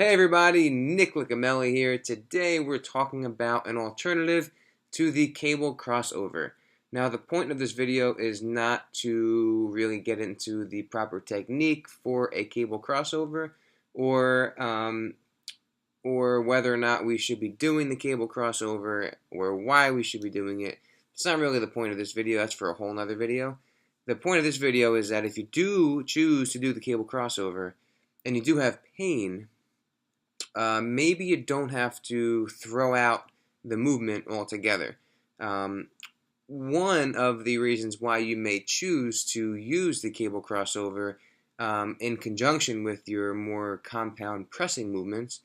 Hey everybody, Nick Licameli here. Today we're talking about an alternative to the cable crossover. Now the point of this video is not to really get into the proper technique for a cable crossover or whether or not we should be doing the cable crossover or why we should be doing it. It's not really the point of this video. That's for a whole nother video. The point of this video is that if you do choose to do the cable crossover and you do have pain, maybe you don't have to throw out the movement altogether. One of the reasons why you may choose to use the cable crossover in conjunction with your more compound pressing movements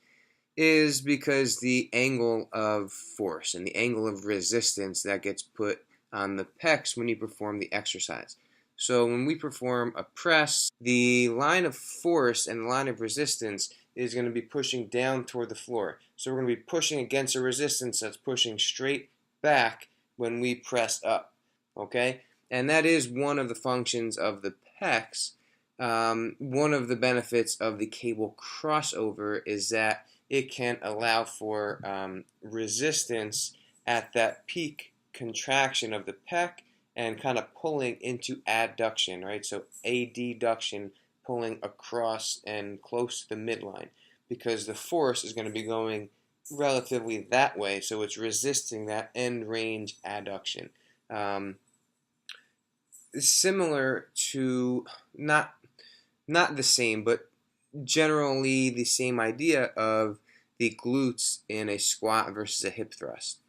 is because the angle of force and the angle of resistance that gets put on the pecs when you perform the exercise. So when we perform a press, the line of force and the line of resistance is going to be pushing down toward the floor. So we're going to be pushing against a resistance that's pushing straight back when we press up. Okay? And that is one of the functions of the pecs. One of the benefits of the cable crossover is that it can allow for resistance at that peak contraction of the pec and kind of pulling into adduction, right? So adduction, pulling across and close to the midline, because the force is going to be going relatively that way, so it's resisting that end range adduction. Similar to, not the same, but generally the same idea of the glutes in a squat versus a hip thrust.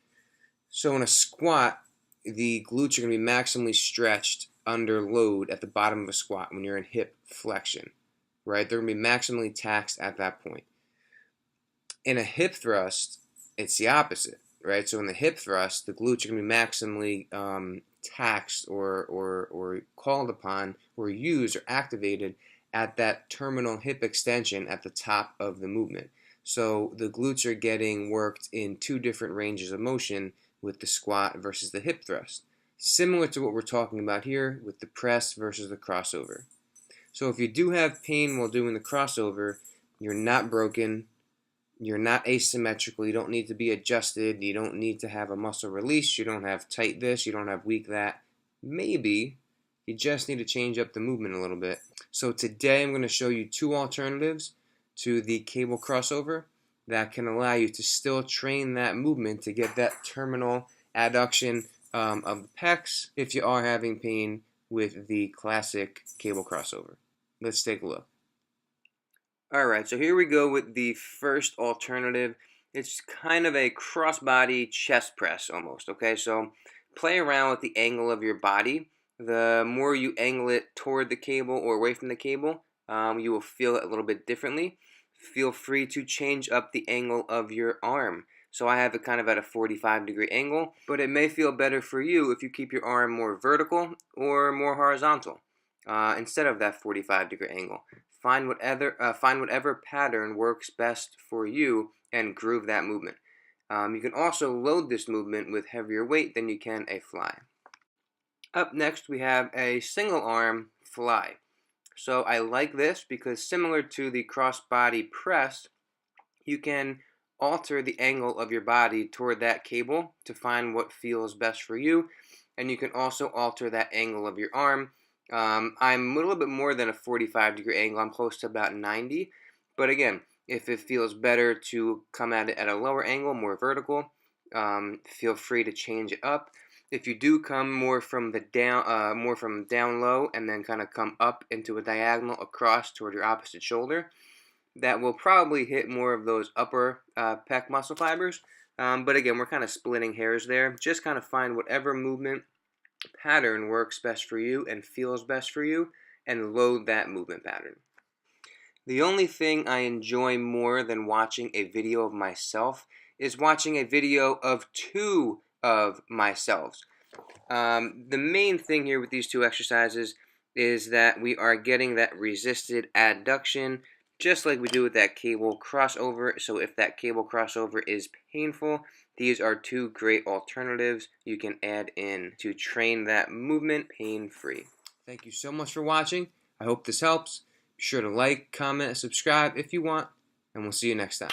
So in a squat, the glutes are going to be maximally stretched under load at the bottom of a squat when you're in hip flexion, right? They're going to be maximally taxed at that point. In a hip thrust, it's the opposite, right? So in the hip thrust, the glutes are going to be maximally taxed or called upon or used or activated at that terminal hip extension at the top of the movement. So the glutes are getting worked in two different ranges of motion with the squat versus the hip thrust. Similar to what we're talking about here with the press versus the crossover. So if you do have pain while doing the crossover, you're not broken, you're not asymmetrical, you don't need to be adjusted, you don't need to have a muscle release, you don't have tight this, you don't have weak that. Maybe you just need to change up the movement a little bit. So today I'm going to show you two alternatives to the cable crossover that can allow you to still train that movement to get that terminal adduction of the pecs if you are having pain with the classic cable crossover. Let's take a look. Alright, so here we go with the first alternative. It's kind of a crossbody chest press almost, okay? So play around with the angle of your body. The more you angle it toward the cable or away from the cable, you will feel it a little bit differently. Feel free to change up the angle of your arm. So I have it kind of at a 45-degree angle, but it may feel better for you if you keep your arm more vertical or more horizontal instead of that 45-degree angle. Find whatever pattern works best for you and groove that movement. You can also load this movement with heavier weight than you can a fly. Up next we have a single arm fly. So I like this because similar to the crossbody press, you can alter the angle of your body toward that cable to find what feels best for you, and you can also alter that angle of your arm. I'm a little bit more than a 45-degree angle. I'm close to about 90, but again, if it feels better to come at it at a lower angle, more vertical, feel free to change it up. If you do come more from down low and then kind of come up into a diagonal across toward your opposite shoulder, that will probably hit more of those upper pec muscle fibers. But again, we're kind of splitting hairs there. Just kind of find whatever movement pattern works best for you and feels best for you and load that movement pattern. The only thing I enjoy more than watching a video of myself is watching a video of two of myself. The main thing here with these two exercises is that we are getting that resisted adduction just like we do with that cable crossover. So if that cable crossover is painful, these are two great alternatives you can add in to train that movement pain-free. Thank you so much for watching. I hope this helps. Be sure to like, comment, and subscribe if you want. and we'll see you next time.